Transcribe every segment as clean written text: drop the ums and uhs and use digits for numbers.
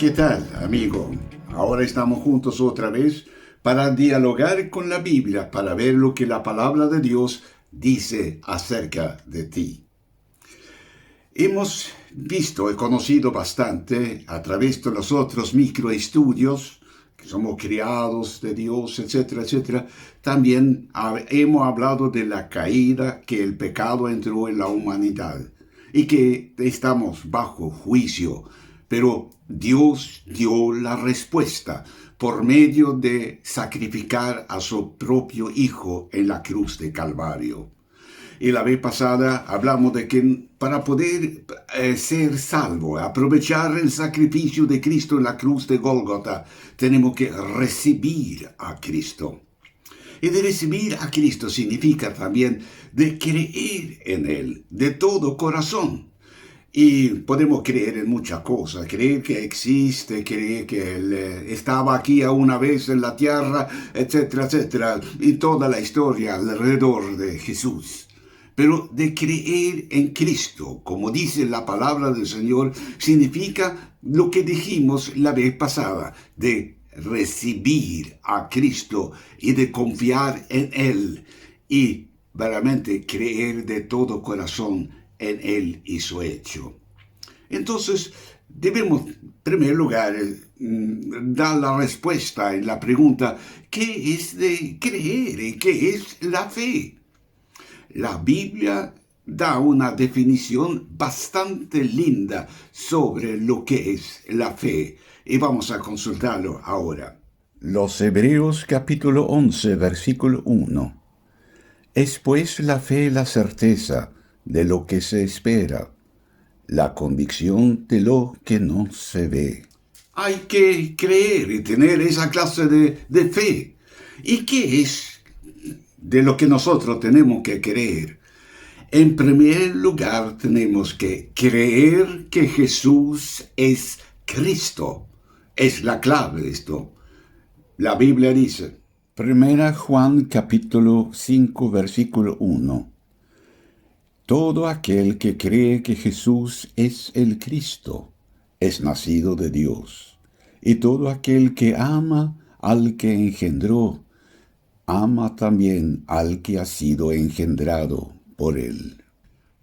¿qué tal, amigo? Ahora estamos juntos otra vez para dialogar con la Biblia, para ver lo que la palabra de Dios dice acerca de ti. Hemos visto y conocido bastante a través de los otros microestudios, que somos criados de Dios, etcétera, etcétera. También hemos hablado de la caída, que el pecado entró en la humanidad y que estamos bajo juicio. Pero Dios dio la respuesta por medio de sacrificar a su propio Hijo en la cruz de Calvario. Y la vez pasada hablamos de que para poder ser salvo, aprovechar el sacrificio de Cristo en la cruz de Gólgota, tenemos que recibir a Cristo. Y de recibir a Cristo significa también de creer en Él de todo corazón. Y podemos creer en muchas cosas, creer que existe, creer que Él estaba aquí una vez en la tierra, etcétera, etcétera, y toda la historia alrededor de Jesús. Pero de creer en Cristo, como dice la palabra del Señor, significa lo que dijimos la vez pasada, de recibir a Cristo y de confiar en Él y verdaderamente creer de todo corazón en Él y su hecho. Entonces, debemos, en primer lugar, dar la respuesta en la pregunta, ¿qué es de creer y qué es la fe? La Biblia da una definición bastante linda sobre lo que es la fe y vamos a consultarlo ahora. Los Hebreos capítulo 11, versículo 1. Es pues la fe la certeza de lo que se espera, la convicción de lo que no se ve. Hay que creer y tener esa clase de fe. ¿Y qué es de lo que nosotros tenemos que creer? En primer lugar, tenemos que creer que Jesús es Cristo. Es la clave de esto. La Biblia dice, Primera Juan capítulo 5, versículo 1. Todo aquel que cree que Jesús es el Cristo es nacido de Dios, y todo aquel que ama al que engendró, ama también al que ha sido engendrado por él.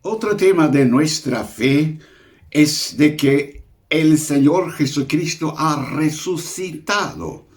otro tema de nuestra fe es de que el Señor Jesucristo ha resucitado.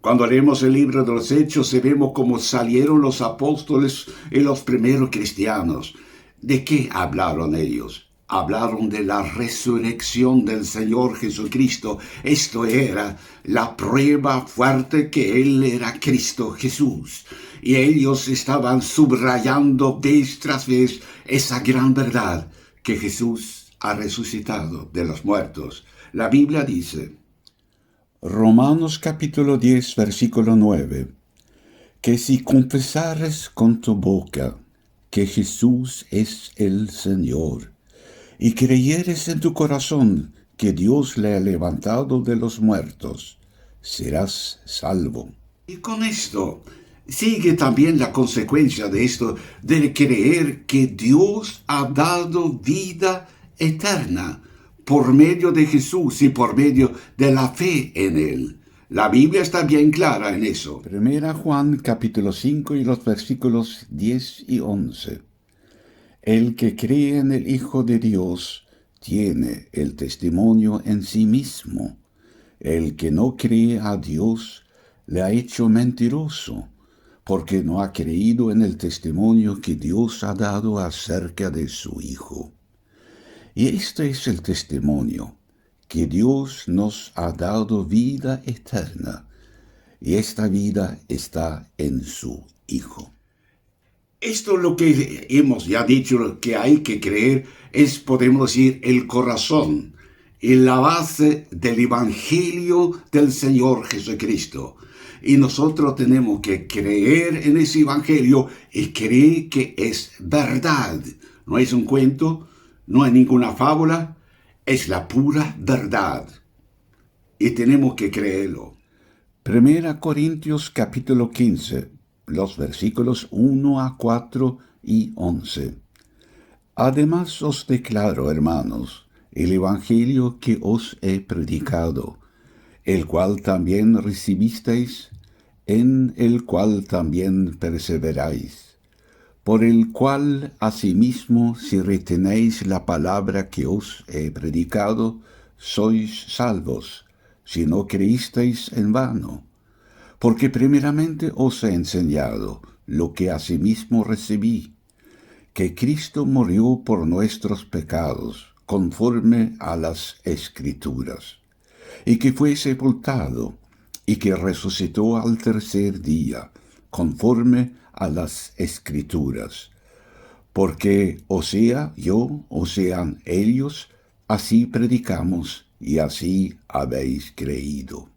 Cuando leemos el libro de los Hechos, vemos cómo salieron los apóstoles y los primeros cristianos. ¿De qué hablaron ellos? Hablaron de la resurrección del Señor Jesucristo. Esto era la prueba fuerte que Él era Cristo Jesús. Y ellos estaban subrayando vez tras vez esa gran verdad que Jesús ha resucitado de los muertos. La Biblia dice, Romanos capítulo 10, versículo 9. Que si confesares con tu boca que Jesús es el Señor, y creyeres en tu corazón que Dios le ha levantado de los muertos, serás salvo. y con esto sigue también la consecuencia de esto, de creer que Dios ha dado vida eterna por medio de Jesús y por medio de la fe en Él. La Biblia está bien clara en eso. Primera Juan capítulo 5 y los versículos 10 y 11. El que cree en el Hijo de Dios tiene el testimonio en sí mismo. El que no cree a Dios le ha hecho mentiroso, porque no ha creído en el testimonio que Dios ha dado acerca de su Hijo. Y este es el testimonio, que Dios nos ha dado vida eterna, y esta vida está en su Hijo. Esto es lo que hemos ya dicho que hay que creer, es, podemos decir, el corazón y la base del Evangelio del Señor Jesucristo. Y nosotros tenemos que creer en ese Evangelio y creer que es verdad. No es un cuento, no es ninguna fábula, es la pura verdad. Y tenemos que creerlo. Primera Corintios capítulo 15, los versículos 1 a 4 y 11. Además os declaro, hermanos, el evangelio que os he predicado, el cual también recibisteis, en el cual también perseveráis, por el cual asimismo, si retenéis la palabra que os he predicado, sois salvos, si no creísteis en vano. Porque primeramente os he enseñado lo que asimismo recibí, que Cristo murió por nuestros pecados, conforme a las Escrituras, y que fue sepultado, y que resucitó al tercer día, conforme a las Escrituras. Porque o sea yo, o sean ellos, así predicamos, y así habéis creído.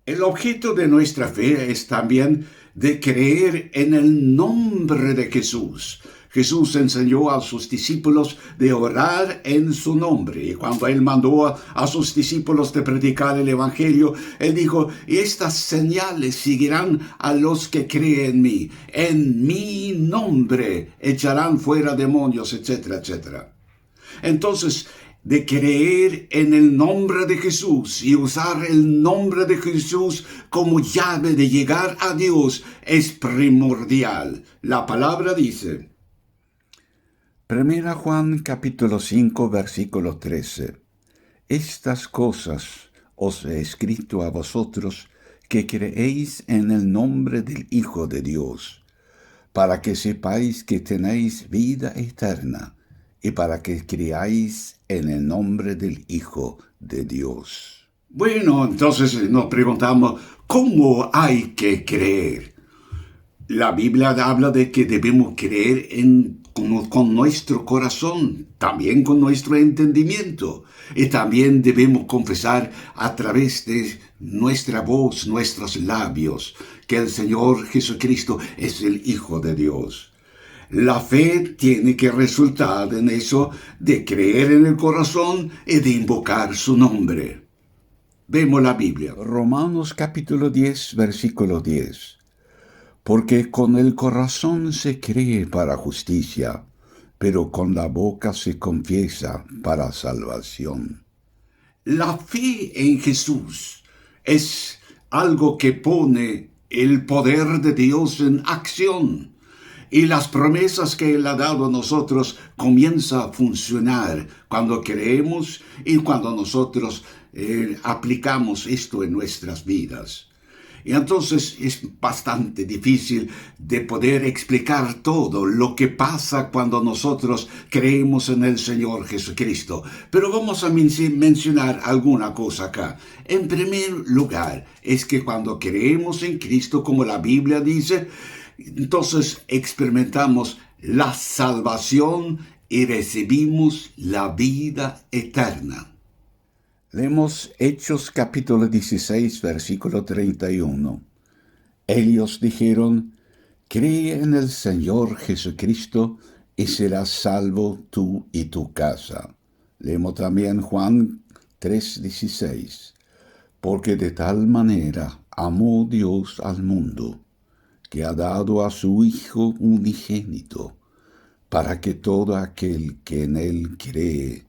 El objeto de nuestra fe es también de creer en el nombre de Jesús. Jesús enseñó a sus discípulos de orar en su nombre. Y cuando él mandó a sus discípulos de predicar el Evangelio, él dijo, y estas señales seguirán a los que creen en mí. En mi nombre echarán fuera demonios, etcétera, etcétera. Entonces, de creer en el nombre de Jesús y usar el nombre de Jesús como llave de llegar a Dios es primordial. La palabra dice, 1 Juan capítulo 5 versículo 13. Estas cosas os he escrito a vosotros que creéis en el nombre del Hijo de Dios, para que sepáis que tenéis vida eterna, y para que creáis en el nombre del Hijo de Dios. Bueno, entonces nos preguntamos, ¿cómo hay que creer? La Biblia habla de que debemos creer con nuestro corazón, también con nuestro entendimiento, y también debemos confesar a través de nuestra voz, nuestros labios, que el Señor Jesucristo es el Hijo de Dios. La fe tiene que resultar en eso de creer en el corazón y de invocar su nombre. Vemos la Biblia. Romanos capítulo 10, versículo 10. Porque con el corazón se cree para justicia, pero con la boca se confiesa para salvación. La fe en Jesús es algo que pone el poder de Dios en acción. Y las promesas que Él ha dado a nosotros comienzan a funcionar cuando creemos y cuando nosotros aplicamos esto en nuestras vidas. Y entonces es bastante difícil de poder explicar todo lo que pasa cuando nosotros creemos en el Señor Jesucristo. Pero vamos a mencionar alguna cosa acá. En primer lugar, es que cuando creemos en Cristo, como la Biblia dice, entonces experimentamos la salvación y recibimos la vida eterna. Leemos Hechos capítulo 16, versículo 31. Ellos dijeron, cree en el Señor Jesucristo y serás salvo tú y tu casa. Leemos también Juan 3:16. Porque de tal manera amó Dios al mundo, que ha dado a su Hijo unigénito, para que todo aquel que en Él cree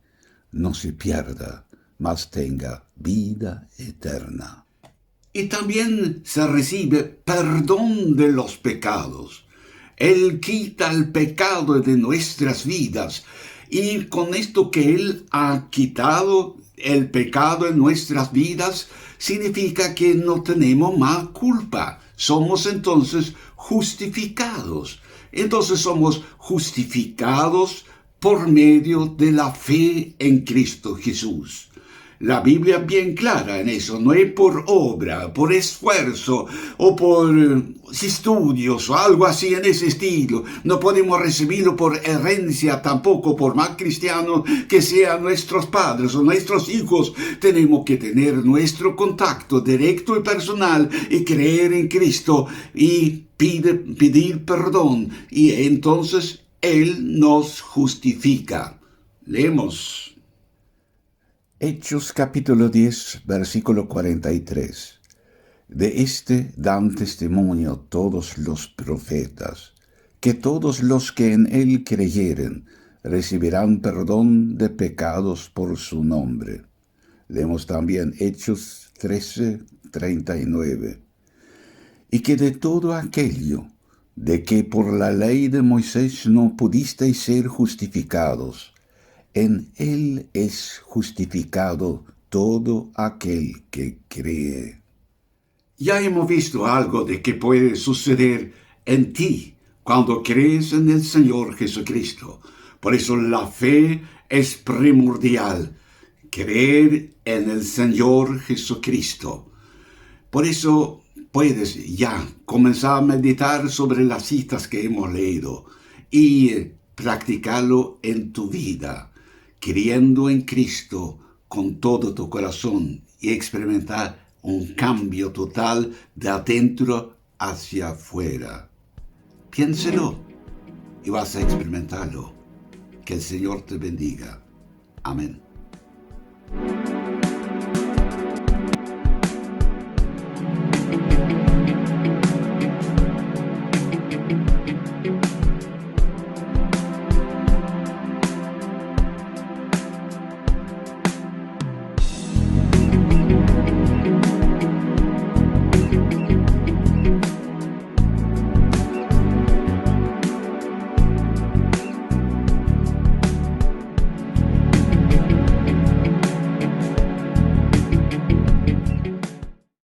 no se pierda, mas tenga vida eterna. Y también se recibe perdón de los pecados. Él quita el pecado de nuestras vidas. Y con esto que Él ha quitado el pecado en nuestras vidas, significa que no tenemos más culpa. Somos entonces justificados. Entonces somos justificados por medio de la fe en Cristo Jesús. La Biblia es bien clara en eso, no es por obra, por esfuerzo o por estudios o algo así en ese estilo. No podemos recibirlo por herencia, tampoco por más cristianos que sean nuestros padres o nuestros hijos. Tenemos que tener nuestro contacto directo y personal y creer en Cristo y pedir perdón. Y entonces Él nos justifica. Leemos Hechos capítulo 10, versículo 43. De este dan testimonio todos los profetas, que todos los que en él creyeren recibirán perdón de pecados por su nombre. Leemos también Hechos 13:39. Y que de todo aquello de que por la ley de Moisés no pudisteis ser justificados, en él es justificado todo aquel que cree. Ya hemos visto algo de que puede suceder en ti cuando crees en el Señor Jesucristo. Por eso la fe es primordial. Creer en el Señor Jesucristo. Por eso puedes ya comenzar a meditar sobre las citas que hemos leído y practicarlo en tu vida, creyendo en Cristo con todo tu corazón y experimentar un cambio total de adentro hacia afuera. Piénselo y vas a experimentarlo. Que el Señor te bendiga. Amén.